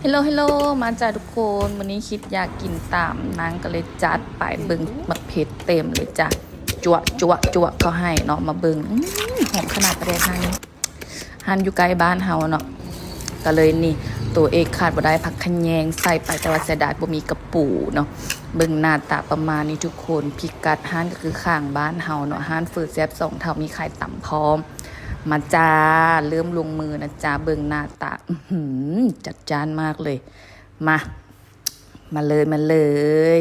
ฮัลโหลฮัลโหลมาจ้าทุกคนวันนี้คิดอยากกินตามนางก็เลยจัดไปเบิ่งมักเผ็ดเต็มเลยจ้ะจั่วจั่วจั่วก็ให้เนาะมาเบิ่งหอมขนาดประเด็นหันอยู่ใกล้บ้านเฮาเนาะก็เลยนี่ตัวเอกขาดบ่ได้ผักขะแยงใส่ไปแต่ว่าเสียดายบ่มีกระปูเนาะเบิ่งหน้าตาประมาณนี้ทุกคนพิกัดห้านก็คือข้างบ้านเฮาเนาะห้านฝืดแซ่บ2เท่ามีไข่ต่ำพร้อมมาจ้าเริ่มลงมือนะจ้าเบิ่งหน้าตาจัดจานมากเลยมาเลย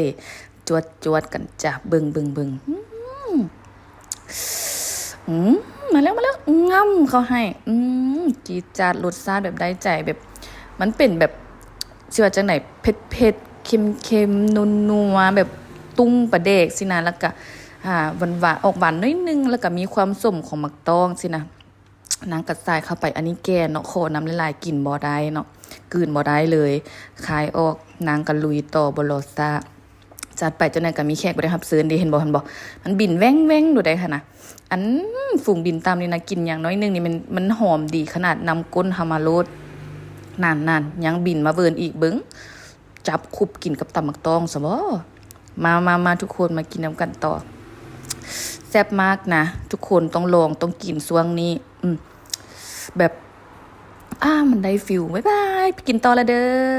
จวดกันจ้าเบิ่งมาแล้วง่ำเขาให้จีดจาดรสชาติแบบได้ใจแบบมันเป็นแบบสิว่าจังไหนเผ็ดเค็มนัวแบบตุ้งปลาเด็กสินะแล้วก็หวานออกหวานน้อยนึงแล้วก็มีความส้มของมักต้องสินะนางกัดทรายเข้าไปอันนี้แกเนาะโคน้ำลายกินบ่ได้เนาะกลืนบ่ได้เลยคายออกนางก็ลุยต่อบลอซาจัดไปจนนั้นก็มีแขกบ่ได้รับเชิญดีเห็นบ่มันบินแว่งดูได้ค่ะนะอันฝูงบินตามนี่นะกินอย่างน้อยนึงนี่มันหอมดีขนาดนำก้นฮามาโรดนานยังบินมาเวิร์นอีกเบิ้งจับคุบกินกับตำมักตองซะบ่มาทุกคนมากินน้ำกันต่อแซ่บมากนะทุกคนต้องลองต้องกินช่วงนี้แบบมันได้ฟิลบ๊ายบายไปกินต่อละเด้อ